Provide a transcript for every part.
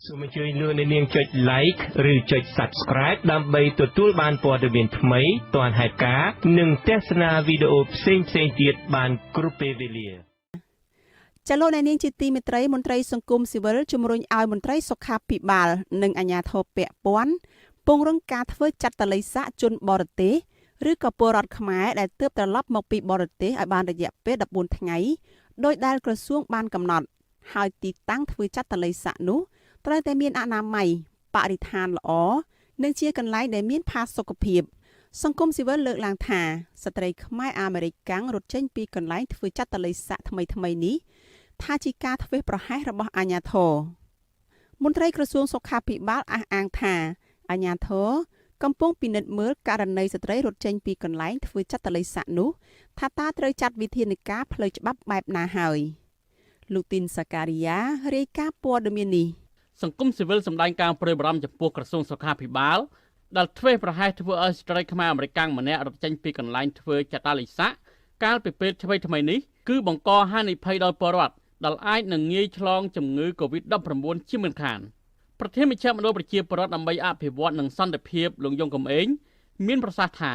សូមអញ្ជើញលោកអ្នកនាងចុច like ឬចុច subscribe ដើម្បីទទួលបានព័ត៌មានថ្មីទាន់ហេតុការណ៍និងទស្សនាវីដេអូផ្សេងៗទៀតបានគ្រប់ពេលវេលាចាលោកអ្នកនាងជាទីមេត្រីមន្ត្រីសង្គមស៊ីវិលជំរុញឲ្យមន្ត្រីសុខាភិបាលនិងអាជ្ញាធរពាក់ព័ន្ធពង្រឹងការធ្វើចាត់តល័យស័កជនបរទេសឬក៏ពលរដ្ឋខ្មែរដែលទើបត្រឡប់មកពីបរទេសឲ្យបានរយៈពេល14ថ្ងៃដោយដែលក្រសួងបានកំណត់ហើយទីតាំងធ្វើចាត់តល័យស័កនោះត្រូវតែមានអនាម័យបរិស្ថានល្អនិងជាកន្លែងដែលមានផាសុកភាពសង្គមស៊ីវិលលើកឡើងថាស្ត្រីខ្មែរអាមេរិកកាំងរត់ចេញពីកន្លែងធ្វើចាត់តល័យស័កថ្មីនេះថាជាការធ្វេសប្រហែសរបស់អាជ្ញាធរមន្ត្រីក្រសួងសុខាភិបាលអះអាងថាអាជ្ញាធរកំពុងពិនិត្យមើលករណីស្ត្រីរត់ចេញពីកន្លែងធ្វើចាត់តល័យស័កនោះថាតើត្រូវចាត់វិធានការផ្លូវច្បាប់បែបណាហើយលោកទីនសាការីយ៉ារាយការណ៍ព័ត៌មាននេះសង្គមស៊ីវិលសម្ដែងការព្រួយបារម្ភចំពោះក្រសួងសុខាភិបាលដែលធ្វេសប្រហែសធ្វើឲ្យស្ត្រីខ្មែរអាមេរិកម្នាក់រត់ចេញពីកន្លែងធ្វើចាត់តល័យស័កកាលពីពេលថ្មីនេះគឺបង្កហានិភ័យដល់ពលរដ្ឋដែលអាចនឹងងាយឆ្លងជំងឺ Covid-19 ជាមិនខានប្រធានមជ្ឈមណ្ឌលប្រជាពលរដ្ឋដើម្បីអភិវឌ្ឍនិងសន្តិភាពលោកយងកំឯងមានប្រសាសន៍ថា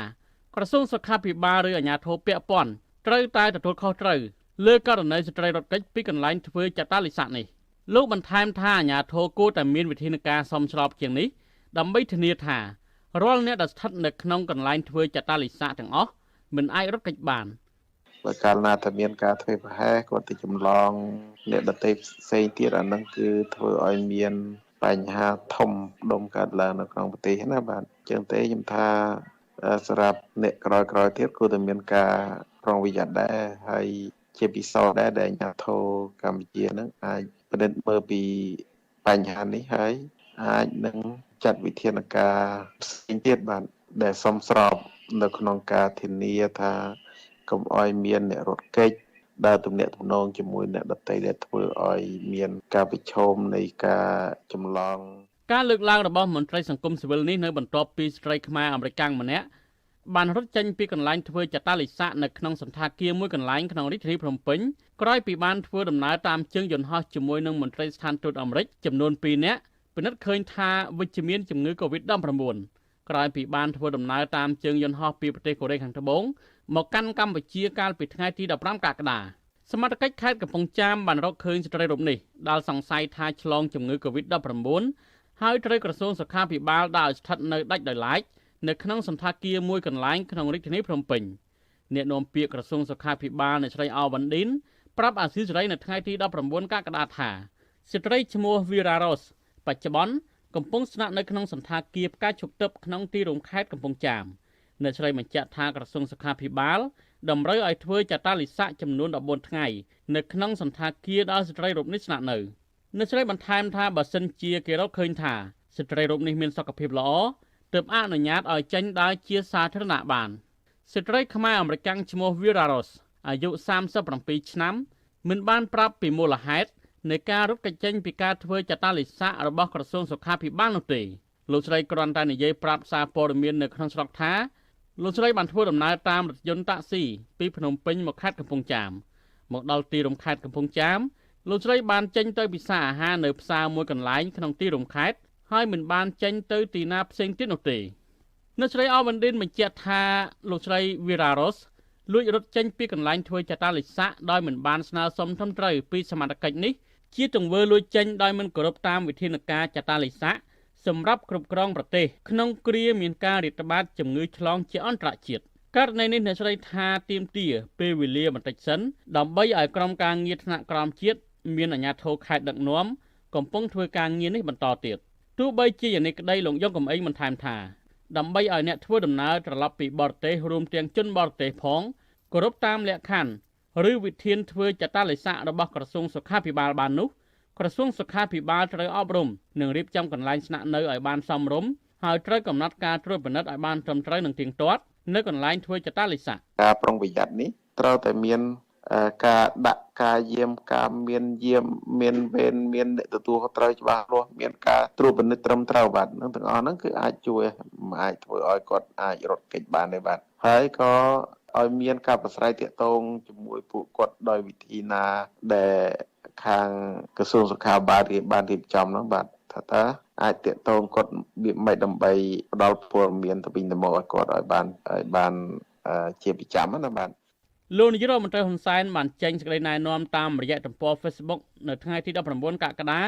ក្រសួងសុខាភិបាលឬអាជ្ញាធរពាក់ព័ន្ធត្រូវតែទទួលខុសត្រូវលើករណីស្ត្រីរត់គេចពីកន្លែងធ្វើចាត់តល័យស័កនេះលោកបន្ថែមថាអាជ្ញាធរគួរតែមានវិធានការសមស្របជាងនេះដើម្បីធានាថារាល់អ្នកដែលស្ថិតនៅក្នុងកន្លែងធ្វើចាត់តល័យស័កទាំងអស់មិនអាចរត់គេចបានបើកាលណាតែមានការធ្វើប្រហែសគាត់ទៅចម្លងអ្នកដទៃផ្សេងទៀតអានឹងគឺធ្វើឲ្យមានបញ្ហាធំដុំកើតឡើងនៅក្នុងប្រទេសណាបាទអញ្ចឹងទេខ្ញុំថាសម្រាប់អ្នកក្រោយទៀតគួរតែមានការប្រុងប្រយ័ត្នដែរហើយជាពិសេសដែរដែលអាជ្ញាធរកម្ពុជានឹងអាចពិនិត្យមើលពីបញ្ហានេះហើយអាចនឹងចាត់វិធានការផ្សេងទៀតបាទដែលសមស្របនៅក្នុងការធានាថាកុំឲ្យមានអ្នករត់គេចដើរទំនាក់ទំនងជាមួយអ្នកដទៃដែលធ្វើឲ្យមានការប្រឈមនៃការចម្លងការលើកឡើងរបស់មន្ត្រីសង្គមស៊ីវិលនេះនៅបន្ទាប់ពីស្ត្រីខ្មែរអាមេរិកម្នាក់បានរត់ចេញពីកន្លែងធ្វើចាត់តល័យស័កនៅក្នុងសន្តាគារមួយកន្លែងក្នុងរាជធានីភ្នំពេញក្រោយពីបានធ្វើដំណើរតាមជើងយន្តហោះជាមួយនឹងមន្ត្រីស្ថានទូតអាមេរិកចំនួន2នាក់ពិនិត្យឃើញថាវិជ្ជមានជំងឺ Covid-19 ក្រោយពីបានធ្វើដំណើរតាមជើងយន្តហោះពីប្រទេសកូរ៉េខាងត្បូងមកកាន់កម្ពុជាកាលពីថ្ងៃទី15កក្កដាសមត្ថកិច្ចខេត្តកំពង់ចាមបានរកឃើញស្ត្រីរូបនេះដែលសង្ស័យថាឆ្លងជំងឺ Covid-19 ហើយត្រូវក្រសួងសុខាភិបាលដាក់ឲ្យស្ថិតនៅដាច់ដោយឡែកនៅក្នុងសន្តាគារមួយកន្លែងក្នុងរាជធានីភ្នំពេញអ្នកនាំពាក្យក្រសួងសុខាភិបាលអ្នកស្រីអវ៉ាន់ឌីនប្រាប់អាស៊ីសេរីនៅថ្ងៃទី19កក្កដាថាស្ត្រីឈ្មោះ Vera Rose បច្ចុប្បន្នកំពុងស្នាក់នៅក្នុងសន្តាគារផ្កាឈូកទឹបក្នុងទីរួមខេត្តកំពង់ចាមអ្នកស្រីបញ្ជាក់ថាក្រសួងសុខាភិបាលតម្រូវឲ្យធ្វើចាត់តល័យស័កចំនួន14ថ្ងៃនៅក្នុងសន្តាគារដែលស្ត្រីរូបនេះស្នាក់នៅអ្នកស្រីបន្ថែមថាបើសិនជាគេរកឃើញថាស្ត្រីរូបនេះមានសុខភាពល្អទើបអនុញ្ញាតឲ្យចេញដើរជាសាធារណៈបានស្ត្រីខ្មែរអាមេរិកឈ្មោះ Vera Rose អាយុ37ឆ្នាំមិនបានប្រាប់ពីមូលហេតុនៃការរត់គេចចេញពីការធ្វើចាត់តល័យស័ករបស់ក្រសួងសុខាភិបាលនោះទេលោកស្រីគ្រាន់តែនិយាយប្រាប់សារព័ត៌មាននៅក្នុងស្រុកថាលោកស្រីបានធ្វើដំណើរតាមរថយន្តតាក់ស៊ីពីភ្នំពេញមកខេត្តកំពង់ចាមមកដល់ទីរួមខេត្តកំពង់ចាមលោកស្រីបានចេញទៅពិសាអាហារនៅផ្សារមួយកន្លែងក្នុងទីរួមខេត្តហើយមិនបានចេញទៅទីណាផ្សេងទៀតនោះទេអ្នកស្រីអវ៉ាន់ឌីនបញ្ជាក់ថាលោកស្រី Vera Rose លួចរត់ចេញពីកន្លែងធ្វើចាត់តល័យស័កដោយមិនបានស្នើសុំត្រឹមត្រូវពីសមត្ថកិច្ចនេះជាទង្វើលួចចេញដោយមិនគោរពតាមវិធានការចាត់តល័យស័កសម្រាប់គ្រប់គ្រងប្រទេសក្នុងគ្រាមានការរាតត្បាតជំងឺឆ្លងជាអន្តរជាតិករណីនេះអ្នកស្រីថាទាមទារពេលវេលាបន្តិចសិនដើម្បីឲ្យក្រុមការងារថ្នាក់ក្រោមជាតិមានអាជ្ញាធរខេត្តដឹកនាំកំពុងធ្វើការងារនេះបន្តទៀតទោះបីជាយ៉ាងនេះក្តីលោកយងកំឯងបន្ថែមថាដើម្បីឲ្យអ្នកធ្វើដំណើរត្រឡប់ពីបរទេសរួមទាំងជនបរទេសផងគោរពតាមលក្ខខណ្ឌឬវិធានធ្វើចាត់តល័យស័ករបស់ក្រសួងសុខាភិបាលបាននោះក្រសួងសុខាភិបាលត្រូវអប់រំនិងរៀបចំកន្លែងស្នាក់នៅឲ្យបានសមរម្យហើយត្រូវកំណត់ការត្រួតពិនិត្យឲ្យបានត្រឹមត្រូវនិងទៀងទាត់នៅកន្លែងធ្វើចាត់តល័យស័កការប្រុងប្រយ័ត្ននេះត្រូវតែមានការដាក់ការយាមការមានយាមមានវេនមានអ្នកទទួលខុសត្រូវច្បាស់លាស់មានការត្រួតពិនិត្យត្រឹមត្រូវបាទនឹងទាំងអស់ហ្នឹងគឺអាចជួយអាចធ្វើឲ្យគាត់អាចរត់គេចបានដែរបាទហើយក៏ឲ្យមានការប្រស្រ័យទាក់ទងជាមួយពួកគាត់ដោយវិធីណាដែលខាងក្រសួងសុខាភិបាលបានរៀបចំហ្នឹងបាទ ថាតើអាចតាក់ទងគាត់វាមិនដើម្បីផ្ដល់ព័ត៌មានទៅវិញទៅមកឲ្យគាត់ឲ្យបានជាប្រចាំណាបាទ លោកនាយករដ្ឋមន្ត្រីហ៊ុនសែនបានចេញសេចក្តីណែនាំតាមរយៈទំព័រ Facebook នៅថ្ងៃទី19 កក្កដា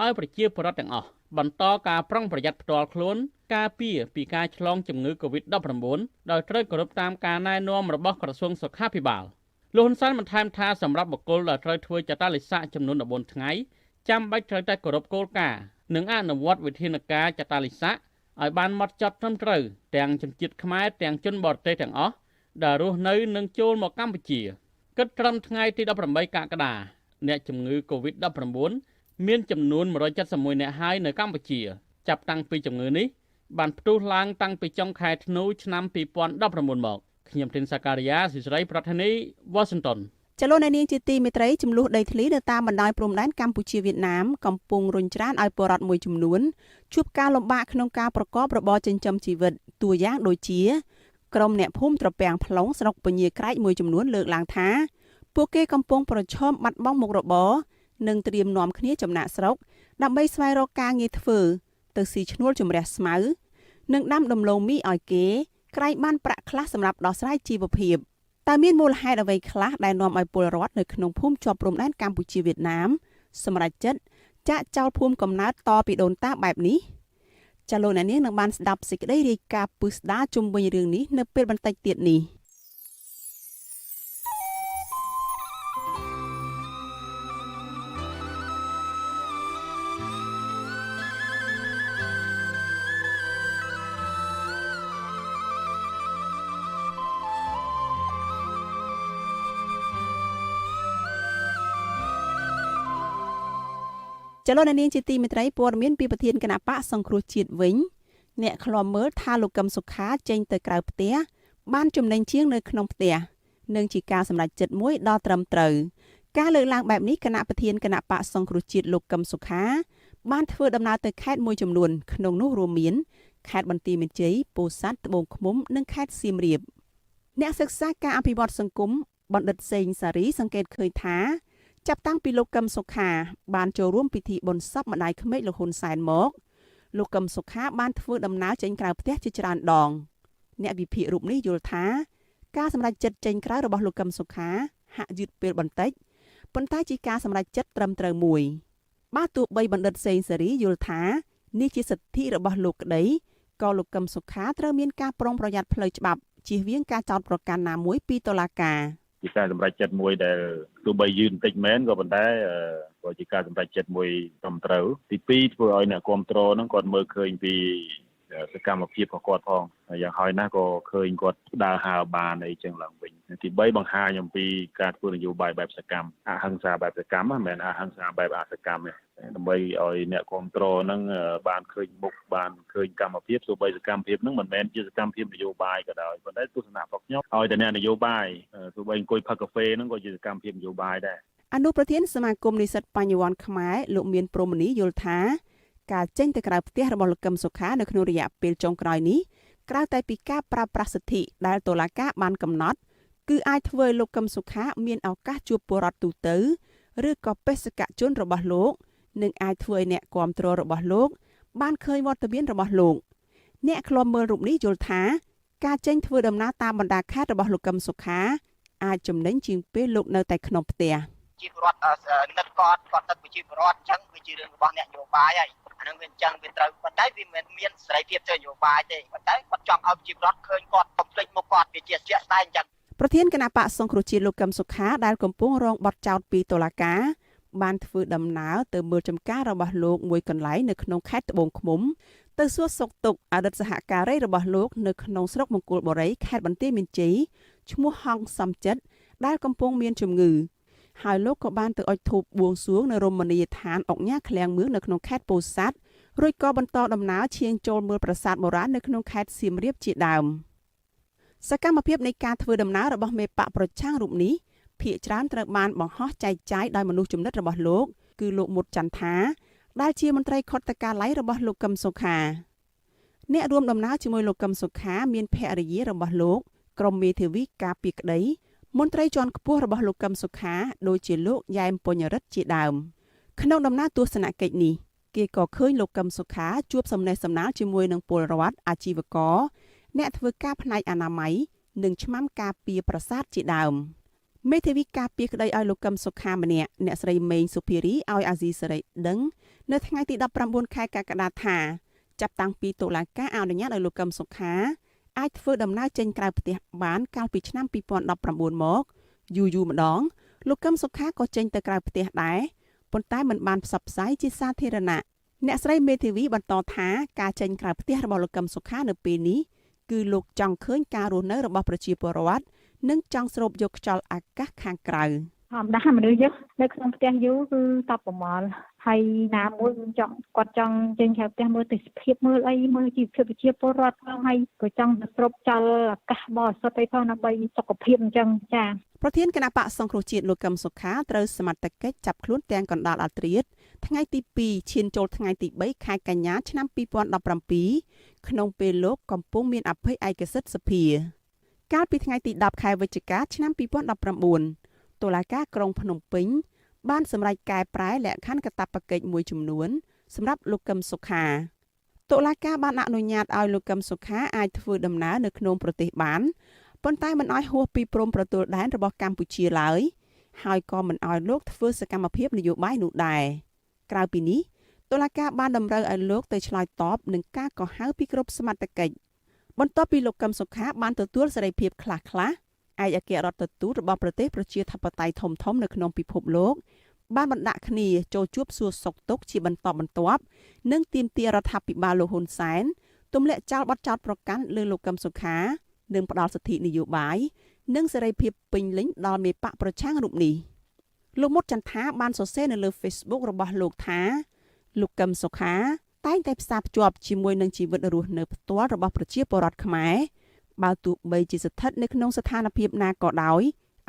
ឲ្យប្រជាពលរដ្ឋទាំងអស់បន្តការប្រុងប្រយ័ត្នផ្ទាល់ខ្លួនការពារពីការឆ្លងជំងឺ Covid-19 ដោយត្រូវគោរពតាមការណែនាំរបស់ក្រសួងសុខាភិបាលលោកហ៊ុនសែនបន្ថែមថាសម្រាប់បុគ្គលដែលត្រូវធ្វើចតាលិស័កចំនួន14ថ្ងៃចាំបាច់ត្រូវតែគោរពគោលការណ៍និងអនុវត្តវិធានការចតាលិស័កឲ្យបានហ្មត់ចត់ត្រឹមត្រូវទាំងជនជាតិខ្មែរទាំងជនបរទេសទាំងអស់ដែលរស់នៅនិងចូលមកកម្ពុជាគិតត្រឹមថ្ងៃទី18 កក្កដាអ្នកជំងឺ Covid-19 មានចំនួន171អ្នកហើយនៅកម្ពុជាចាប់តាំងពីជំងឺនេះបានផ្ទុះឡើងតាំងពីចុងខែធ្នូឆ្នាំ2019មកខ្ញុំទីនសាការីយ៉ាស៊ីសេរីប្រធានីវ៉ាស៊ីនតោន ចលនានាងជាទីមេត្រីចំនួនដីធ្លីនៅតាមបណ្ដោយព្រំដែនកម្ពុជាវៀតណាមកំពុងរុញច្រានឲ្យពលរដ្ឋមួយចំនួនជួបការលំបាកក្នុងការប្រកបរបរចិញ្ចឹមជីវិតតួយ៉ាងដូចជាក្រុមអ្នកភូមិត្រពាំងផ្លុងស្រុកពញាក្រែកមួយចំនួនលើកឡើងថាពួកគេកំពុងប្រឈមបាត់បង់មុខរបរនិងត្រៀមនាំគ្នាចំណាក់ស្រុកដើម្បីស្វែងរកការងារធ្វើទៅស៊ីឈ្នួលជំរះស្មៅនិងដាំដំឡូងមីឲ្យគេក្រែងបានប្រាក់ខ្លះសម្រាប់ដោះស្រាយជីវភាពតើមានមូលហេតុអ្វីខ្លះដែលនាំឲ្យពលរដ្ឋនៅក្នុងភូមិជាប់ព្រំដែនកម្ពុជាវៀតណាមសម្រេចចិត្តចាក់ចោលភូមិកំណើតតពីដូនតាបែបនេះចាលោកអ្នកនាងនឹងបានស្ដាប់សេចក្តីរាយការណ៍ពិស្ដារជុំវិញរឿងនេះនៅពេលបន្តិចទៀតនេះ ចលនានាងជាទីមេត្រីព័ត៌មានពីប្រធានគណៈបកសង្គ្រោះជាតិវិញអ្នកខ្លាំមើលថាលោកកឹមសុខាចេញទៅក្រៅផ្ទះបានចំណេញជាងនៅក្នុងផ្ទះនិងជាការសម្រេចចិត្តមួយដ៏ត្រឹមត្រូវការលើកឡើងបែបនេះគណៈប្រធានគណៈបកសង្គ្រោះជាតិលោកកឹមសុខាបានធ្វើដំណើរទៅខេត្តមួយចំនួនក្នុងនោះរួមមានខេត្តបន្ទាយមានជ័យពោធិ៍សាត់ត្បូងឃ្មុំនិងខេត្តសៀមរាបអ្នកសិក្សាការអភិវឌ្ឍសង្គមបណ្ឌិតសេងសារីសង្កេតឃើញថាចាប់តាំងពីលោកកឹមសុខាបានចូលរួមពិធីបុណ្យសពម្ដាយក្មេកលោកហ៊ុនសែនមកលោកកឹមសុខាបានធ្វើដំណើរចេញក្រៅផ្ទះជាច្រើនដងអ្នកវិភាគរូបនេះយល់ថាការសម្រេចចិត្តចេញក្រៅរបស់លោកកឹមសុខាហាក់យឺតពេលបន្តិចប៉ុន្តែជាការសម្រេចចិត្តត្រឹមត្រូវមួយបាទទោះបីបណ្ឌិតសេងសារីយល់ថានេះជាសិទ្ធិរបស់លោកក្តីក៏លោកកឹមសុខាត្រូវមានការប្រុងប្រយ័ត្នផ្លូវច្បាប់ជៀសវាងការចោទប្រកាន់ណាមួយពីតុលាការជាការសម្រេចចិត្តមួយដែលទោះបីយឺនបន្តិចមែនក៏ប៉ុន្តែក៏ជាការសម្រេចចិត្តមួយត្រឹមត្រូវទី2ធ្វើឲ្យអ្នកគ្រប់គ្រងហ្នឹងគាត់មើលឃើញពីសកម្មភាពរបស់គាត់ផងយ៉ាងហោចណាស់ក៏ឃើញគាត់ដើរហើរបានអីចឹងឡើងវិញទី3បង្ហាញអំពីការធ្វើនយោបាយបែបសកម្មអហិង្សាបែបសកម្មមិនមែនអហិង្សាបែបអសកម្មទេដើម្បីឲ្យអ្នកគ្រប់គ្រងហ្នឹងបានឃើញមុខបានឃើញកម្មភាពទោះបីសកម្មភាពហ្នឹងមិនមែនជាសកម្មភាពនយោបាយក៏ដោយប៉ុន្តែទស្សនៈរបស់ខ្ញុំឲ្យតែអ្នកនយោបាយទោះបីអង្គុយផឹកកាហ្វេហ្នឹងក៏ជាសកម្មភាពនយោបាយដែរអនុប្រធានសមាគមនិស្សិតបញ្ញវន្តខ្មែរលោកមានព្រហ្មនីយល់ថាការចេញទៅក្រៅផ្ទះរបស់លោកកឹមសុខានៅក្នុងរយៈពេលចុងក្រោយនេះក្រៅតែពីការប្រើប្រាស់សិទ្ធិដែលតុលាការបានកំណត់គឺអាចធ្វើឲ្យលោកកឹមសុខាមានឱកាសជួបពលរដ្ឋទូទៅឬក៏បេសកជនរបស់លោកនិងអាចធ្វើឲ្យអ្នកគាំទ្ររបស់លោកបានឃើញវត្តមានរបស់លោកអ្នកឃ្លាំមើលរូបនេះយល់ថាការចេញធ្វើដំណើរតាមបណ្ដាខេត្តរបស់លោកកឹមសុខាអាចចំណេញជាងពេលលោកនៅតែក្នុងផ្ទះជារដ្ឋនិតគាត់ទឹកប្រជាពលរដ្ឋអញ្ចឹងវាជារឿងរបស់អ្នកនយោបាយហើយអានឹងវាអញ្ចឹងវាត្រូវប៉ុន្តែវាមិនមានសេរីភាពទៅនយោបាយទេប៉ុន្តែគាត់ចង់ឲ្យប្រជាពលរដ្ឋឃើញគាត់កំភ្លេចមុខគាត់វាជាជាក់ស្ដែងអញ្ចឹងប្រធានគណៈបកសង្គ្រោះជាតិលោកកឹមសុខាដែលកំពុងរងបទចោទពីតុលាការបានធ្វើដំណើរទៅមើលចំការរបស់លោកមួយកន្លែងនៅក្នុងខេត្តត្បូងឃ្មុំទៅសួរសុខទុក្ខអតីតសហការីរបស់លោកនៅក្នុងស្រុកមង្គលបុរីខេត្តបន្ទាយមានជ័យឈ្មោះហងសំចិត្តដែលកំពុងមានជំងឺហើយលោកក៏បានទៅអុជធូបបួងសួងនៅរមណីយដ្ឋានអុកញ៉ាឃ្លាំងមឿងនៅក្នុងខេត្តពោធិ៍សាត់រួចក៏បន្តដំណើរឈៀងចូលមើលប្រាសាទបុរាណនៅក្នុងខេត្តសៀមរាបជាដើមសកម្មភាពនៃការធ្វើដំណើររបស់មេបកប្រឆាំងរូបនេះភាគច្រើនត្រូវបានបង្ហោះចែកចាយដោយមនុស្សចំណិតរបស់លោកគឺលោកមុតចន្ទថាដែលជាមន្ត្រីខុទ្ទកាល័យរបស់លោកកឹមសុខាអ្នករួមដំណើរជាមួយលោកកឹមសុខាមានភរិយារបស់លោកក្រុមមេធាវីការពីក្តីមន្ត្រីជាន់ខ្ពស់របស់លោកកឹមសុខាដូចជាលោកយ៉ែមពញ្ញរិទ្ធជាដើមក្នុងដំណើរទស្សនកិច្ចនេះ គេក៏ឃើញលោកកឹមសុខាជួបសំណេះសំណាលជាមួយនឹងពលរដ្ឋអាជីវករអ្នកធ្វើការផ្នែកអនាម័យនិងឆ្មាំការពារប្រាសាទជាដើមមេធាវីការពារក្តីឲ្យលោកកឹមសុខាម្នាក់អ្នកស្រីមេងសុភារីឲ្យអាស៊ីសេរីដឹងនៅថ្ងៃទី19ខែកក្កដាថាចាប់តាំងពីតុលាការអនុញ្ញាតឲ្យលោកកឹមសុខាអាចធ្វើដំណើរចេញក្រៅប្រទេសបានកាលពីឆ្នាំ2019មកយូរម្ដងលោកកឹមសុខាក៏ចេញទៅក្រៅប្រទេសដែរប៉ុន្តែមិនបានផ្សព្វផ្សាយជាសាធារណៈអ្នកស្រីមេធាវីបន្តថាការចេញក្រៅប្រទេសរបស់លោកកឹមសុខានៅពេលនេះគឺលោកចង់ឃើញការរស់នៅរបស់ប្រជាពលរដ្ឋនិងចង់ស្រូបយកខ្យល់អាកាសខាងក្រៅធម្មតាមនុស្សយើងនៅក្នុងផ្ទះយូរគឺតបប្រមល់ហើយណាមួយគាត់ចង់ចេញក្រៅផ្ទះមើលទេសភាពមើលអីមើលជីវភាពប្រជាពលរដ្ឋផងហើយក៏ចង់ទៅស្រូបចោលអាកាសបរិសុទ្ធទៅផងដើម្បីសុខភាពអញ្ចឹងចា៎ប្រធានគណៈបក្សសង្គ្រោះជាតិលោកកឹមសុខាត្រូវសមត្ថកិច្ចចាប់ខ្លួនទាំងកណ្ដាលអាត្រៀតថ្ងៃទី2ឈានចូលថ្ងៃទី3ខែកញ្ញាឆ្នាំ2017ក្នុងពេលលោកកំពុងមានអភ័យឯកសិទ្ធិសភាកាលពីថ្ងៃទី10ខែវិច្ឆិកាឆ្នាំ2019តុលាការក្រុងភ្នំពេញបានសម្រេចកែប្រែលក្ខខណ្ឌកាតព្វកិច្ចមួយចំនួនសម្រាប់លោកកឹមសុខាតុលាការបានអនុញ្ញាតឲ្យលោកកឹមសុខាអាចធ្វើដំណើរនៅក្នុងប្រទេសបានប៉ុន្តែមិនឲ្យហួសពីព្រំប្រទល់ដែនរបស់កម្ពុជាឡើយហើយក៏មិនឲ្យលោកធ្វើសកម្មភាពនយោបាយនោះដែរក្រៅពីនេះតុលាការបានតម្រូវឲ្យលោកទៅឆ្លើយតបនឹងការកោះហៅពីគ្រប់សមត្ថកិច្ចបន្ទាប់ពីលោកកឹមសុខាបានទទួលសេរីភាពខ្លះៗឯកអគ្គរដ្ឋទូតរបស់ប្រទេសប្រជាធិបតេយ្យធំៗនៅក្នុងពិភពលោកបានបណ្ដាក់គ្នាចូលជួបសួរសុខទុក្ខជាបន្តបន្ទាប់និងទាមទាររដ្ឋាភិបាលលោកហ៊ុនសែនទម្លាក់ចោលបទចោទប្រកាន់លើលោកកឹមសុខានិងផ្ដល់សិទ្ធិនយោបាយនិងសេរីភាពពេញលេញដល់មេបកប្រឆាំងរូបនេះលោកមុតចន្ទថាបានសរសេរនៅលើ Facebook របស់លោកថាលោកកឹមសុខាតែងតែផ្សារភ្ជាប់ជាមួយនឹងជីវិតរស់នៅផ្ទាល់របស់ប្រជាពលរដ្ឋខ្មែរបើទោះបីជាស្ថិតនៅក្នុងស្ថានភាពណាក៏ដោយ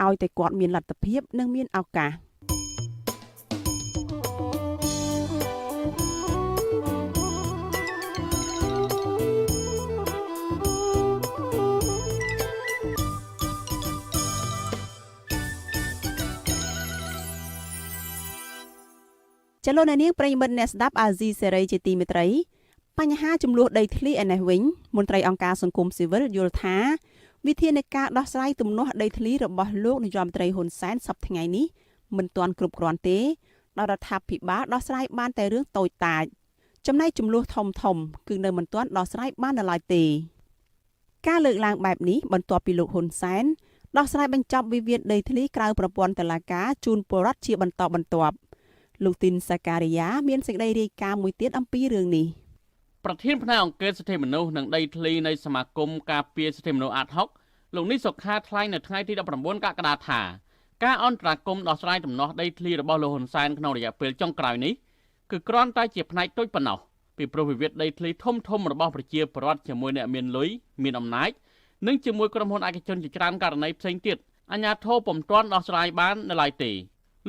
ឲ្យតែគាត់មានលទ្ធភាពនិងមានឱកាសចលនានាងប្រិយមិត្តអ្នកស្ដាប់អាស៊ីសេរីជាទីមេត្រីបញ្ហាចំនួនដីធ្លីឯនេះវិញមន្ត្រីអង្គការសង្គមស៊ីវិលយល់ថាវិធានការដោះស្រាយទំនាស់ដីធ្លីរបស់លោកនាយរដ្ឋមន្ត្រីហ៊ុនសែនសប្តាហ៍ថ្ងៃនេះមិនទាន់គ្រប់គ្រាន់ទេដោយរដ្ឋាភិបាលដោះស្រាយបានតែរឿងតូចតាចចំណែកចំនួនធំគឺនៅមិនទាន់ដោះស្រាយបាននៅឡើយទេការលើកឡើងបែបនេះបន្ទាប់ពីលោកហ៊ុនសែនដោះស្រាយបញ្ចប់វិវាទដីធ្លីក្រៅប្រព័ន្ធតុលាការជូនពលរដ្ឋជាបន្តបន្ទាប់លោកទីនសាការីយ៉ាមានសេចក្តីរាយការណ៍មួយទៀតអំពីរឿងនេះប្រធានផ្នែកអង្គការសិទ្ធិមនុស្សនិងដីធ្លីនៃសមាគមការពារសិទ្ធិមនុស្សអាត់ហុកលោកនេះសុខាថ្លែងនៅថ្ងៃទី19កក្កដាថាការអន្តរាគមន៍ដោះស្រាយទំនាស់ដីធ្លីរបស់លោកហ៊ុនសែនក្នុងរយៈពេលចុងក្រោយនេះគឺគ្រាន់តែជាផ្នែកតូចប៉ុណ្ណោះពីព្រោះវិវាទដីធ្លីធំរបស់ប្រជាពលរដ្ឋជាមួយអ្នកមានលុយមានអំណាចនិងជាមួយក្រុមហ៊ុនឯកជនជាច្រើនករណីផ្សេងទៀតអាជ្ញាធរពុំទាន់ដោះស្រាយបាននៅឡើយទេ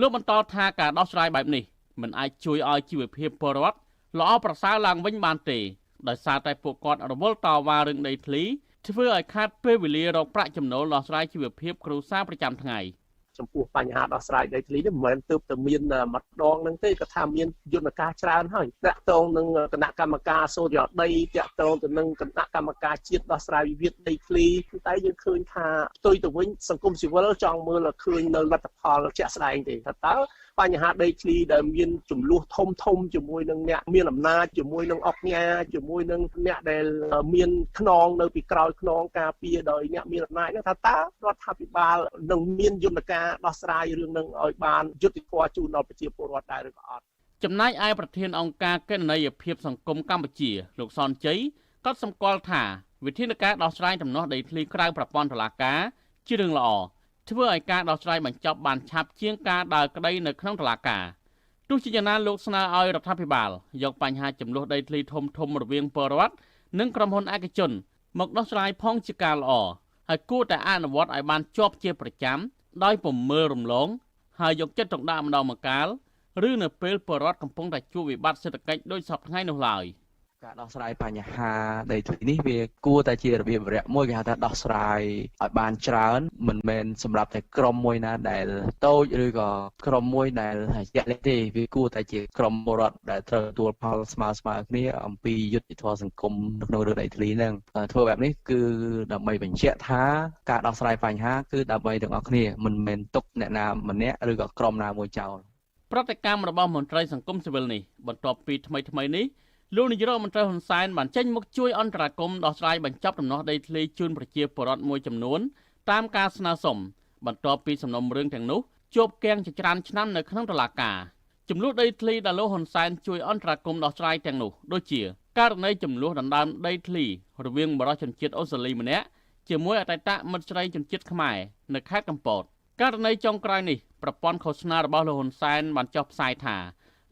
លោកបន្តថាការដោះស្រាយបែបនេះមិនអាចជួយឲ្យជីវភាពពលរដ្ឋល្អប្រសើរឡើងវិញបានទេដោយសារតែពួកគាត់រវល់តវ៉ារឿងដីធ្លីធ្វើឲ្យខាតពេលវេលារកប្រាក់ចំណូលដោះស្រាយជីវភាពគ្រួសារប្រចាំថ្ងៃចំពោះបញ្ហាដោះស្រាយដីធ្លីនេះមិនមែនទើបតែមានម្ដងហ្នឹងទេក៏ថាមានយន្តការច្រើនហើយតាក់ទងនឹងគណៈកម្មការសូរិយោដីតាក់ទងទៅនឹងគណៈកម្មការជាតិដោះស្រាយវិវាទដីធ្លីតែយើងឃើញថាផ្ទុយទៅវិញសង្គមស៊ីវិលចង់មើលឃើញនៅលទ្ធផលជាក់ស្ដែងទេថាតើបញ្ហាដីធ្លីដែលមានចំនួនធំជាមួយនឹងអ្នកមានអំណាចជាមួយនឹងអង្គការជាមួយនឹងអ្នកដែលមានខ្នងនៅពីក្រោយខ្នងការពារដោយអ្នកមានអំណាចហ្នឹងថាតើរដ្ឋាភិបាលនឹងមានយន្តការដោះស្រាយរឿងហ្នឹងឲ្យបានយុត្តិធម៌ជូនដល់ប្រជាពលរដ្ឋដែរឬក៏អត់ចំណែកឯប្រធានអង្គការគណនេយ្យភាពសង្គមកម្ពុជាលោកសនជ័យក៏សម្គាល់ថាវិធានការដោះស្រាយទំនាស់ដីធ្លីក្រៅប្រព័ន្ធតុលាការជារឿងល្អធ្វើឲ្យការដោះស្រាយបញ្ចប់បានឆាប់ជាងការដើរក្តីនៅក្នុងតុលាការទោះជាយ៉ាងណាលោកស្នើឲ្យរដ្ឋាភិបាលយកបញ្ហាចំនួនដីធ្លីធំរវាងពលរដ្ឋនិងក្រុមហ៊ុនឯកជនមកដោះស្រាយផងជាការល្អហើយគួរតែអនុវត្តឲ្យបានជាប់ជាប្រចាំដោយពុំមើលរំលងហើយយកចិត្តទុកដាក់ម្ដងម្កាលឬនៅពេលពលរដ្ឋកំពុងតែជួបវិបត្តិសេដ្ឋកិច្ចដូចសពថ្ងៃនោះឡើយ ការដោះស្រាយបញ្ហាដីធ្លីនេះវាគួរតែជារបៀបរយៈមួយគេហៅថាដោះស្រាយឲ្យបានច្រើនមិនមែនសម្រាប់តែក្រុមមួយណាដែលតូចឬក៏ក្រុមមួយដែលជាក់លាក់ទេវាគួរតែជាក្រុមពលរដ្ឋដែលត្រូវទទួលផលស្មើគ្នាអំពីយុត្តិធម៌សង្គមនៅក្នុងរឿងដីធ្លីហ្នឹងធ្វើបែបនេះគឺដើម្បីបញ្ជាក់ថាការដោះស្រាយបញ្ហាគឺដើម្បីទាំងអស់គ្នាមិនមែនទុកអ្នកណាម្នាក់ឬក៏ក្រុមណាមួយចោលប្រតិកម្មរបស់មន្ត្រីសង្គមស៊ីវិលនេះបន្ទាប់ពីថ្មីនេះលោកនាយរដ្ឋមន្ត្រីហ៊ុនសែនបានចេញមុខជួយអន្តរាគមន៍ដោះស្រាយបញ្ចប់ដំណោះដីធ្លីជូនប្រជាពលរដ្ឋមួយចំនួនតាមការស្នើសុំបន្ទាប់ពីសំណុំរឿងទាំងនោះជាប់គាំងជាច្រើនឆ្នាំនៅក្នុងតុលាការចំនួនដីធ្លីដែលលោកហ៊ុនសែនជួយអន្តរាគមន៍ដោះស្រាយទាំងនោះដូចជាករណីចំនួនដណ្ដើមដីធ្លីរវាងបរិសុជនជាតិអូស្ត្រាលីម្នាក់ជាមួយអតីតមិត្តស្រីជនជាតិខ្មែរនៅខេត្តកំពតករណីចុងក្រោយនេះប្រព័ន្ធឃោសនារបស់លោកហ៊ុនសែនបានចុះផ្សាយថា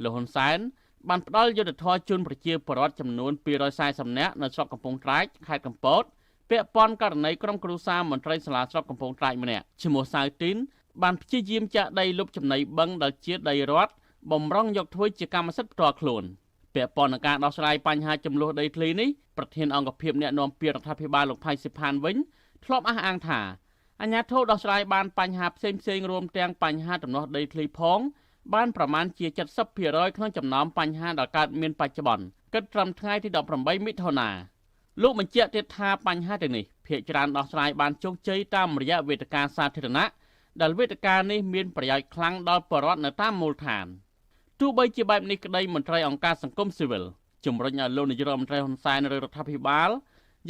លោកហ៊ុនសែនបានផ្ដល់យុត្តិធម៌ជូនប្រជាពលរដ្ឋចំនួន240នាក់នៅស្រុកកំពង់ត្រាចខេត្តកំពតពាក់ព័ន្ធករណីក្រុមគ្រួសារមន្ត្រីសាលាស្រុកកំពង់ត្រាចម្នាក់ឈ្មោះសៅទីនបានព្យាយាមចាក់ដីលុបចំណីបឹងដែលជាដីរដ្ឋបំរុងយកធ្វើជាកម្មសិទ្ធិផ្ទាល់ខ្លួនពាក់ព័ន្ធនឹងការដោះស្រាយបញ្ហាចំនួនដីធ្លីនេះប្រធានអង្គភិបអ្នកនាំពាក្យរដ្ឋាភិបាលលោកផៃស៊ីផានវិញធ្លាប់អះអាងថាអាជ្ញាធរដោះស្រាយបានបញ្ហាផ្សេងៗរួមទាំងបញ្ហាដំណោះដីធ្លីផងបានប្រមាណជា 70% ក្នុងចំណោមបញ្ហាដែលកើតមានបច្ចុប្បន្នគិតត្រឹមថ្ងៃទី18មិថុនាលោកបញ្ជាក់ទៀតថាបញ្ហាទាំងនេះភាគច្រើនដោះស្រាយបានជោគជ័យតាមរយៈវេទិកាសាធារណៈដែលវេទិកានេះមានប្រយោជន៍ខ្លាំងដល់ប្រជាពលរដ្ឋនៅតាមមូលដ្ឋានទោះបីជាបែបនេះក្តីមន្ត្រីអង្គការសង្គមស៊ីវិលជំរុញឲ្យលោកនាយរដ្ឋមន្ត្រីហ៊ុនសែនឬរដ្ឋាភិបាល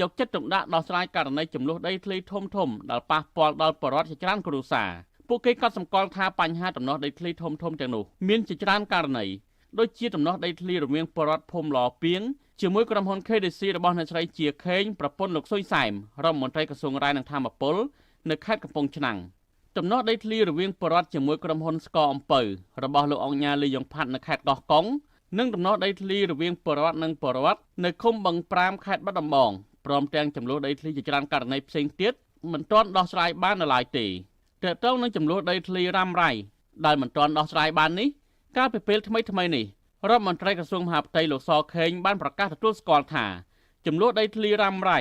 យកចិត្តទុកដាក់ដោះស្រាយករណីចំនួនដីធ្លីធំៗដែលប៉ះពាល់ដល់ប្រជាពលរដ្ឋជាច្រើនគ្រួសារពួកគេក៏សម្គាល់ថាបញ្ហាដំណោះដីធ្លីធំៗទាំងនោះមានជាច្រើនករណីដូចជាដំណោះដីធ្លីរវាងប្រជាពលរដ្ឋភូមិឡពីងជាមួយក្រុមហ៊ុន KDC របស់អ្នកស្រីជាខេងប្រពន្ធលោកស៊ុយសែមរដ្ឋមន្ត្រីក្រសួងរាយនឹងធម្មពលនៅខេត្តកំពង់ឆ្នាំងដំណោះដីធ្លីរវាងប្រជាពលរដ្ឋជាមួយក្រុមហ៊ុនស្ករអំពៅរបស់លោកអង្គញាលីយ៉ុងផាត់នៅខេត្តកោះកុងនិងដំណោះដីធ្លីរវាងប្រជាពលរដ្ឋនិងប្រជាពលរដ្ឋនៅឃុំបឹងប្រាមខេត្តបាត់ដំបងព្រមទាំងចំនួនដីធ្លីជាច្រើនករណីផ្សេងទៀតមិនទាន់ដោះស្រាយបាននៅឡើយទេទាក់ទងនឹងចំនួនដីធ្លីរ៉ាំរ៉ៃដែលមិនទាន់ដោះស្រាយបាននេះកាលពីពេលថ្មីនេះរដ្ឋមន្ត្រីក្រសួងមហាផ្ទៃលោកសខេងបានប្រកាសទទួលស្គាល់ថាចំនួនដីធ្លីរ៉ាំរ៉ៃ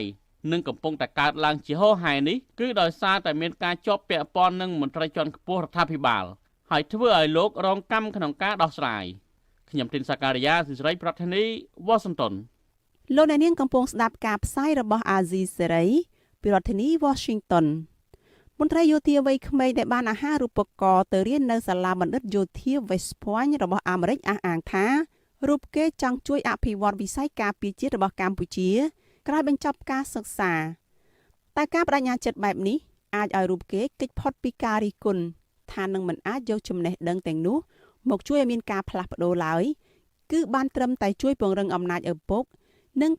នឹងកំពុងតែកើតឡើងជាហូរហែនេះគឺដោយសារតែមានការជាប់ពាក់ព័ន្ធនឹងមន្ត្រីជាន់ខ្ពស់រដ្ឋាភិបាលហើយធ្វើឲ្យលោករងកម្មក្នុងការដោះស្រាយខ្ញុំទីនសាការីយ៉ាសិរីប្រធានីវ៉ាស៊ីនតោនលោកអ្នកនាងកំពុងស្ដាប់ការផ្សាយរបស់អាស៊ីសេរីពីរដ្ឋធានី Washington មន្ត្រីយោធាវ័យក្មេងដែលបានអាហារូបករណ៍ទៅរៀននៅសាលាបណ្ឌិតយោធា West Point របស់អាមេរិកអះអាងថារូបគេចង់ជួយអភិវឌ្ឍវិស័យការពារជាតិរបស់កម្ពុជាក្រោយបញ្ចប់ការសិក្សាតែការបដិញ្ញាចិត្តបែបនេះអាចឲ្យរូបគេគេចផុតពីការរិះគន់ថានឹងមិនអាចយកចំណេះដឹងទាំងនោះមកជួយឲ្យមានការផ្លាស់ប្ដូរឡើយគឺបានត្រឹមតែជួយពង្រឹងអំណាចឪពុកនិង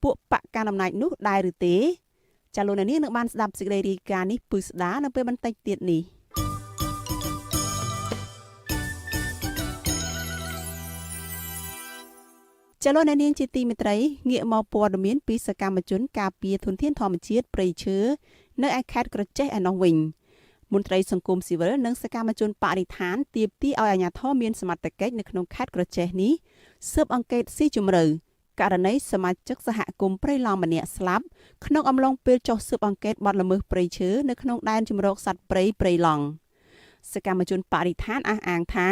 ពួកបកកាន់អំណាចនោះដែរឬទេចាលោកនាងនឹងបានស្ដាប់សេចក្តីរាយការណ៍នេះពឹស្ដានៅពេលបន្តិចទៀតនេះចាលោកនាងជាទីមេត្រីងាកមកព័ត៌មានពីសកម្មជនការពារធនធានធម្មជាតិព្រៃឈើនៅឯខេត្តក្រចេះឯណោះវិញមន្ត្រីសង្គមស៊ីវិលនិងសកម្មជនបរិស្ថានទាមទារឲ្យអាជ្ញាធរមានសមត្ថកិច្ចនៅក្នុងខេត្តក្រចេះនេះស៊ើបអង្កេតស៊ីជម្រៅករណីសមាជិកសហគមន៍ព្រៃឡង់ម្នាក់ស្លាប់ក្នុងអំឡុងពេលចុះស៊ើបអង្កេតបទល្មើសព្រៃឈើនៅក្នុងដែនជម្រកសត្វព្រៃឡង់សកម្មជនបរិស្ថានអះអាងថា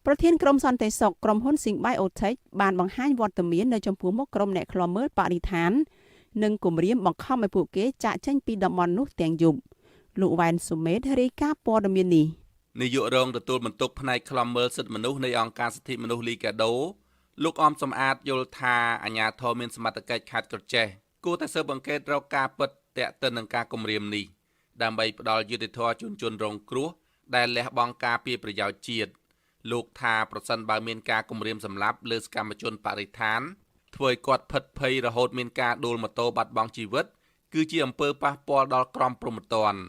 ប្រធានក្រុមសន្តិសុខក្រុមហ៊ុន Singbiotech បានបង្ហាញវត្តមាននៅចំពោះមុខក្រុមអ្នកឃ្លាំមើលបរិស្ថាននិងគំរាមបង្ខំឲ្យពួកគេចាកចេញពីតំបន់នោះទាំងយប់លោកវ៉ែនសុមេតរាយការណ៍ព័ត៌មាននេះនាយករងទទួលបន្ទុកផ្នែកឃ្លាំមើលសិទ្ធិមនុស្សនៃអង្គការសិទ្ធិមនុស្សលីកាដូលោកអមសំអាតយល់ថាអាជ្ញាធរមានសមត្ថកិច្ចខេត្តក្រចេះគួរតែស៊ើបអង្កេតរកការពិតទាក់ទិននឹងការគំរាមនេះដើម្បីផ្ដល់យុត្តិធម៌ជូនជនរងគ្រោះដែលលះបង់ការពារប្រយោជន៍ជាតិលោកថាប្រសិនបើមានការគំរាមសម្លាប់លើសកម្មជនបរិស្ថានធ្វើឲ្យគាត់ភិតភ័យរហូតមានការដួលម៉ូតូបាត់បង់ជីវិតគឺជាអំពើប៉ះពាល់ដល់ក្រមព្រហ្មទណ្ឌ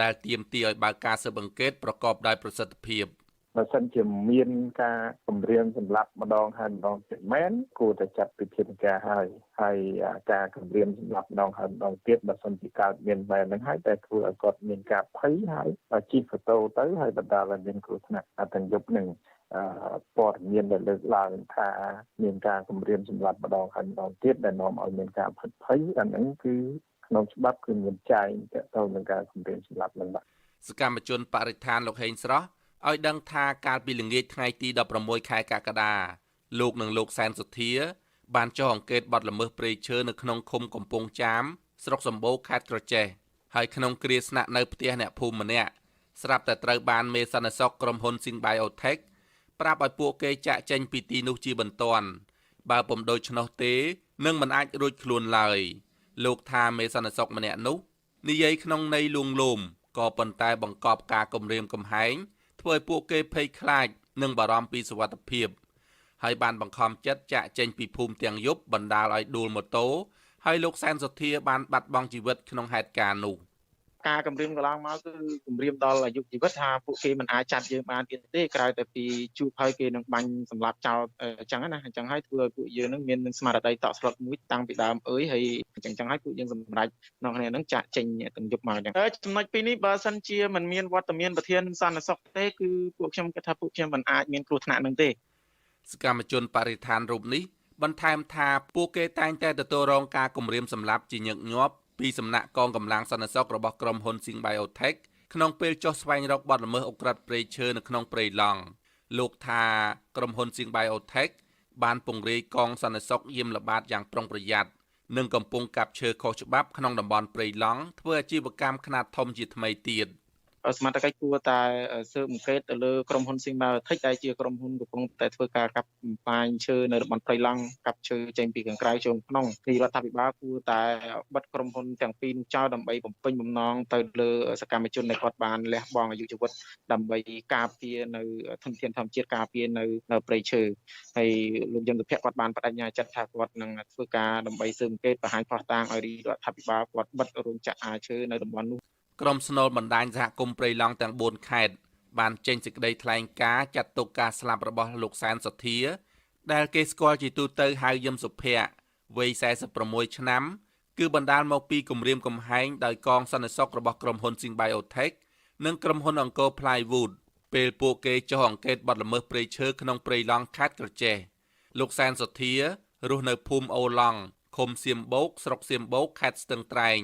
ដែលទាមទារឲ្យបើកការស៊ើបអង្កេតប្រកបដោយប្រសិទ្ធភាព បើសិនជាមានការគម្រាមសម្រាប់ម្ដងហើយម្ដងទៀតមែនគួរតែចាត់វិធានការហើយការគម្រាមសម្រាប់ម្ដងហើយម្ដងទៀតបើសិនជាកើតមានបែបហ្នឹងហើយតែធ្វើឲ្យគាត់មានការភ័យហើយជិះម៉ូតូទៅហើយបណ្ដាលឲ្យមានគ្រោះថ្នាក់ទាំងយប់នឹងព័ត៌មានដែលលើកឡើងថាមានការគម្រាមសម្រាប់ម្ដងហើយម្ដងទៀតដែលនាំឲ្យមានការផិតភ័យអាហ្នឹងគឺក្នុងច្បាប់គឺមានចែងទាក់ទងនឹងការគម្រាមសម្រាប់នឹងបាទ សកម្មជនបរិស្ថានលោកហេងស្រស់ឲ្យដឹងថាកាលពីល្ងាចថ្ងៃទី16ខែកក្កដាលោកនិងលោកសែនសុធាបានចុះអង្កេតបទល្មើសព្រៃឈើនៅក្នុងឃុំកំពង់ចាមស្រុកសម្បូរខេត្តក្រចេះហើយក្នុងគ្រាស្នាក់នៅផ្ទះអ្នកភូមិម្នាក់ស្រាប់តែត្រូវបានមេសន្តិសុខក្រុមហ៊ុន Singbiotech ប្រាប់ឲ្យពួកគេចាក់ចេញពីទីនោះជាបន្ទាន់បើពុំដូច្នោះទេនឹងមិនអាចរួចខ្លួនឡើយលោកថាមេសន្តិសុខម្នាក់នោះនិយាយក្នុងន័យលួងលោមក៏ប៉ុន្តែបង្កប់ការគំរាមកំហែងធ្វើឲ្យពួកគេភ័យខ្លាចនិងបារម្ភពីសុវត្ថិភាពហើយបានបង្ខំចិត្តចាក់ចេញពីភូមិទាំងយប់បណ្ដាលឲ្យដួលម៉ូតូហើយលោកសែនសុធាបានបាត់បង់ជីវិតក្នុងហេតុការណ៍នោះ ការគម្រាមកន្លងមកគឺគម្រាមដល់អាយុជីវិតថាពួកគេមិនអាចចាប់យើងបានទៀតទេក្រៅតែពីជួបហើយគេនឹងបាញ់សម្លាប់ចោលអញ្ចឹងណាអញ្ចឹងហើយធ្វើឲ្យពួកយើងនឹងមានស្មារតីតក់ស្លុតមួយតាំងពីដើមអើយហើយអញ្ចឹងហើយពួកយើងសម្រេចក្នុងគ្នានឹងចាក់ចេញទាំងយប់មកអញ្ចឹងចំណុចពីរនេះបើសិនជាមិនមានវត្តមានប្រធានសន្តិសុខទេគឺពួកខ្ញុំគិតថាពួកខ្ញុំមិនអាចមានគ្រោះថ្នាក់នឹងទេសកម្មជនបរិស្ថានរូបនេះបន្ថែមថាពួកគេតែងតែទទួលរងការគំរាមសម្លាប់ជាញឹកញាប់ពីសំណាក់កងកម្លាំងសន្តិសុខរបស់ក្រុមហ៊ុន Singbiotech ក្នុងពេលចុះស្វែងរកបទល្មើសអុកក្រិតព្រៃឈើនៅក្នុងព្រៃឡង់លោកថាក្រុមហ៊ុន Singbiotech បានពង្រាយកងសន្តិសុខយាមល្បាតយ៉ាងប្រុងប្រយ័ត្ននិងកំពុងកាប់ឈើខុសច្បាប់ក្នុងតំបន់ព្រៃឡង់ធ្វើអាជីវកម្មខ្នាតធំជាថ្មីទៀត សមត្ថកិច្ចគួរតែស៊ើបអង្កេតទៅលើក្រុមហ៊ុន Singbiotech ដែលជាក្រុមហ៊ុនកំពុងតែធ្វើការកាប់បំផ្លាញឈើនៅតំបន់ព្រៃឡង់កាប់ឈើចេញពីខាងក្រៅចូលក្នុងទីរដ្ឋាភិបាលគួរតែបិទក្រុមហ៊ុនទាំងពីរនោះចោលដើម្បីបំពេញបំណងទៅលើសកម្មជនដែលគាត់បានលះបង់អាយុជីវិតដើម្បីការពារនៅធនធានធម្មជាតិការពារនៅព្រៃឈើហើយលោកយន្តភ័ក្រគាត់បានបដិញ្ញាចិត្តថាគាត់នឹងធ្វើការដើម្បីស៊ើបអង្កេតបង្ហាញផ្ោះតាងឲ្យរដ្ឋាភិបាលគាត់បិទរោងចក្រអាឈើនៅតំបន់នោះ ក្រុមស្នូលបណ្ដាញសហគមន៍ព្រៃឡង់ទាំង4ខេត្តបានចេញសេចក្តីថ្លែងការណ៍ចាត់ទុកការស្លាប់របស់លោកសែនសុធាដែលគេស្គាល់ជាទូទៅហៅយឹមសុភ័ក្រវ័យ46ឆ្នាំគឺបណ្ដាលមកពីគម្រាមកំហែងដោយកងសន្តិសុខរបស់ក្រុមហ៊ុន Singbiotech និងក្រុមហ៊ុនអង្គរ Plywood ពេលពួកគេចុះអង្កេតបទល្មើសព្រៃឈើក្នុងព្រៃឡង់ខេត្តក្រចេះលោកសែនសុធារស់នៅភូមិអូឡង់ឃុំសៀមបូកស្រុកសៀមបូកខេត្តស្ទឹងត្រែង